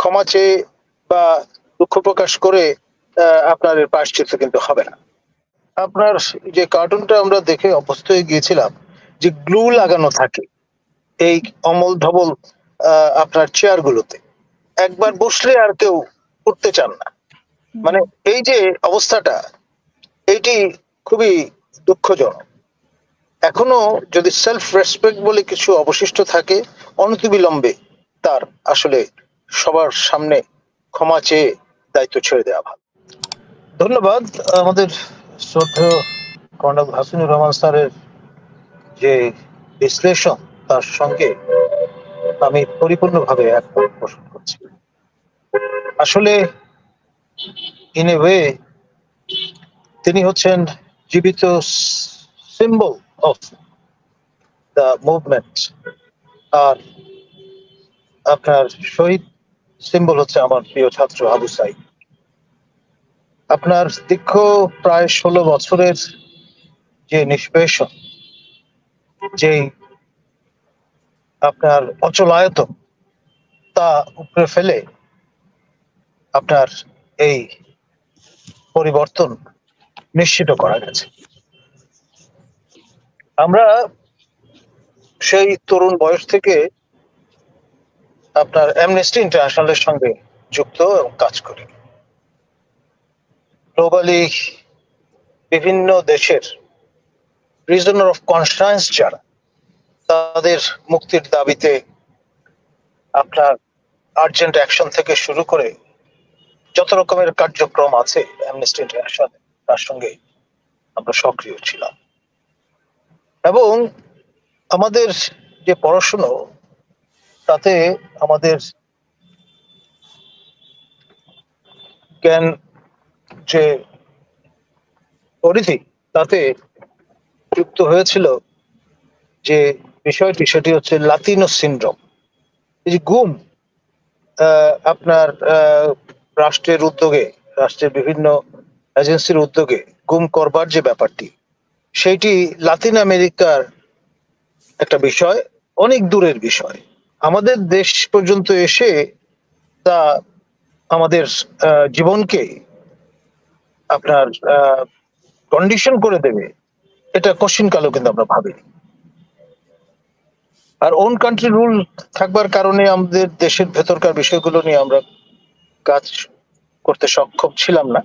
ক্ষমা চেয়ে বা দুঃখ প্রকাশ করে আপনার এর প্রায়শ্চিত্ত কিন্তু হবে না। আপনার যে কার্টুনটা আমরা দেখে অভ্যস্ত হয়ে গিয়েছিলাম যে গ্লু লাগানো থাকে এই অমল ধবল আপনার চেয়ার গুলোতে, একবার বসলে আর কেউ উঠতে চান না। মানে এই যে অবস্থাটা, এইটি খুবই দুঃখজনক। এখনো যদি সেলফ রেসপেক্ট বলে কিছু অবশিষ্ট থাকে, অনতিবিলম্বে তার আসলে সবার সামনে ক্ষমা চেয়ে দায়িত্ব ছেড়ে দেওয়া ভালো। ধন্যবাদ। আমাদের শ্রদ্ধেয় কর্নেল হাসিনুর রহমান স্যারের যে বিশ্লেষণ, তার সঙ্গে আমি পরিপূর্ণভাবে একমত পোষণ করছি। আসলে ইন এ ওয়ে তিনি হচ্ছেন জীবিত সিম্বল অফ দ্য মুভমেন্ট, আর আপনার শহীদ সিম্বল হচ্ছে আমার প্রিয় ছাত্র আবু সাইদ। আপনার দীর্ঘ প্রায় 16 বছরের যে নিষ্পেষণ, যে আপনার অচলায়ত, তা উপরে ফেলে আপনার এই পরিবর্তন নিশ্চিত করা গেছে। আমরা সেই তরুণ বয়স থেকে আপনার অ্যামনেস্টি ইন্টারন্যাশনালের সঙ্গে যুক্ত এবং কাজ করি। গ্লোবালি বিভিন্ন দেশের প্রিজনার অফ কনসায়েন্স যারা, তাদের মুক্তির দাবিতে আপনার আর্জেন্ট অ্যাকশন থেকে শুরু করে যত রকমের কার্যক্রম আছে অ্যামনেস্টি ইন্টারন্যাশনাল, তার সঙ্গে আমরা সক্রিয় ছিলাম। এবং আমাদের যে পড়াশুনো, তাতে আমাদের জ্ঞান যে পরিধি, তাতে যুক্ত হয়েছিল যে বিষয়টি, সেটি হচ্ছে লাতিনো সিনড্রোম। এই যে গুম, আপনার রাষ্ট্রের উদ্যোগে, রাষ্ট্রের বিভিন্ন এজেন্সির উদ্যোগে গুম করবার যে ব্যাপারটি, সেইটি লাতিন আমেরিকার একটা বিষয়, অনেক দূরের বিষয়। আমাদের দেশ পর্যন্ত এসে তা আমাদের জীবনকে আপনার কন্ডিশন করে দেবে, এটা কোশ্চিন কালেও কিন্তু আমরা ভাবিনি। আর ওন কান্ট্রি রুল থাকবার কারণে আমাদের দেশের ভেতরকার বিষয়গুলো নিয়ে আমরা কাজ করতে সক্ষম ছিলাম না।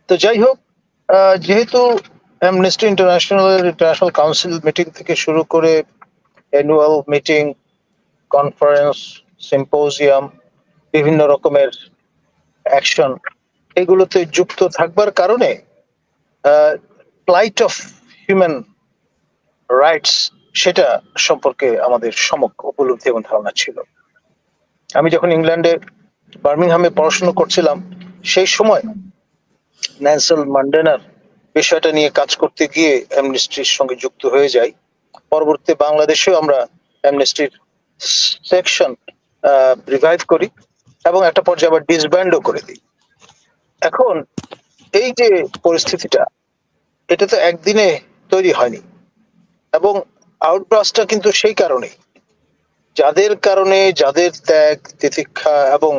তো যাই হোক, যেহেতু অ্যামনেস্টি ইন্টারন্যাশনাল কাউন্সিল মিটিং থেকে শুরু করে অ্যানুয়াল মিটিং, কনফারেন্স, সিম্পোজিয়াম, বিভিন্ন রকমের অ্যাকশন, এগুলোতে যুক্ত থাকবার কারণে প্লাইট অফ হিউম্যান রাইটস, সেটা সম্পর্কে আমাদের সম্যক উপলব্ধি এবং ধারণা ছিল। আমি যখন ইংল্যান্ডে বার্মিংহামে পড়াশোনা করছিলাম, সেই সময় নেলসন ম্যান্ডেলার বিষয়টা নিয়ে কাজ করতে গিয়ে অ্যামনেস্টির সঙ্গে যুক্ত হয়ে যাই। পরবর্তী বাংলাদেশেও আমরা অ্যামনেস্টির সেকশন রিভাইভ করি এবং একটা পর্যায়ে আবার ডিসব্যান্ডও করে দিই। এখন এই যে পরিস্থিতিটা, এটা তো একদিনে তৈরি হয়নি, এবং আউটব্রাস্টটা কিন্তু সেই কারণে, যাদের কারণে, যাদের ত্যাগ, তিতিক্ষা এবং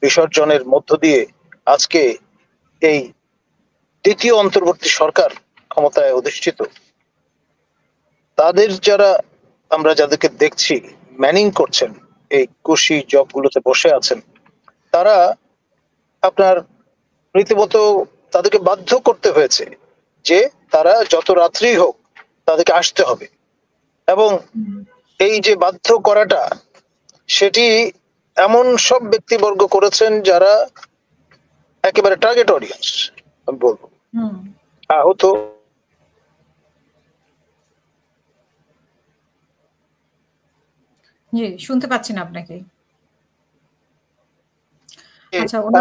বিসর্জনের মধ্য দিয়ে আজকে এই দ্বিতীয় অন্তর্বর্তী সরকার ক্ষমতায় অধিষ্ঠিত, তাদের যারা, আমরা যাদেরকে দেখছি ম্যানিং করছেন এই কুশি জবগুলোতে বসে আছেন, তারা আপনার রীতিমতো তাদেরকে বাধ্য করতে হয়েছে যে তারা যত রাত্রি হোক তাদেরকে আসতে হবে। এবং এই যে বাধ্য করাটা, সেটি এমন সব ব্যক্তিবর্গ করেছেন যারা একেবারে টার্গেট অডিয়েন্স, আমি বলবো। আহত, জি, শুনতে পাচ্ছি না আপনাকে।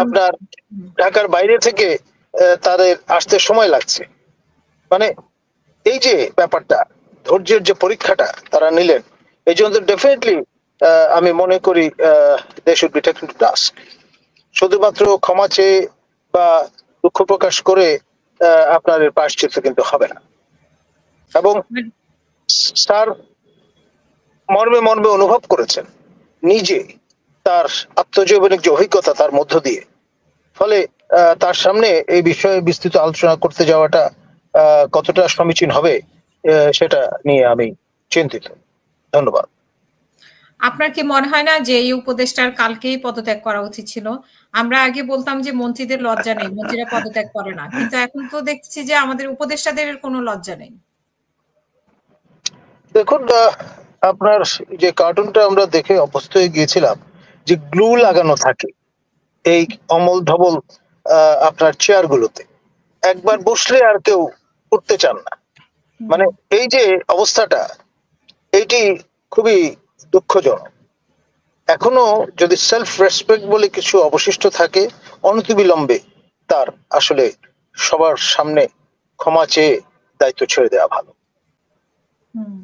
আপনার ঢাকার বাইরে থেকে তাদের আসতে সময় লাগছে। মানে এই যে ব্যাপারটা, ধৈর্যের যে পরীক্ষাটা তারা নিলেন, এই জন্য ডেফিনেটলি আমি মনে করি they should be taken to task. শুধুমাত্র ক্ষমা চেয়ে বা দুঃখ প্রকাশ করে আপনার এর প্রায়শ্চিত্ত কিন্তু হবে না। এবং স্যার মর্মে মর্মে অনুভব করেছেন নিজে তার আত্মজীবনিক যে অভিজ্ঞতা তার মধ্য দিয়ে, ফলে তার সামনে এই বিষয়ে বিস্তৃত আলোচনা করতে যাওয়াটা কতটা সমীচীন হবে সেটা নিয়ে আমি চিন্তিত। ধন্যবাদ। আপনার কি মনে হয় না যে এই উপদেষ্টার কালকেই পদত্যাগ করা উচিত ছিল? আমরা আগে বলতাম যে মন্ত্রীদের লজ্জা নেই, মন্ত্রীরা পদত্যাগ করে না। কিন্তু এখন তো দেখছি যে আমাদের উপদেষ্টাদের কোনো লজ্জা নেই। দেখুন, আপনার যে কার্টুনটা আমরা দেখে অভ্যস্ত হয়ে গিয়েছিলাম যে গ্লু হুম, লাগানো থাকে এই অমল ধবল আপনার চেয়ার গুলোতে, একবার বসলে আর কেউ উঠতে চান না। হুম, মানে এই যে অবস্থাটা, এইটি খুবই দুঃখজনক। এখনো যদি সেলফ রেসপেক্ট বলে কিছু অবশিষ্ট থাকে, অনতিবিলম্বে তার আসলে সবার সামনে ক্ষমা চেয়ে দায়িত্ব ছেড়ে দেওয়া ভালো। হুম।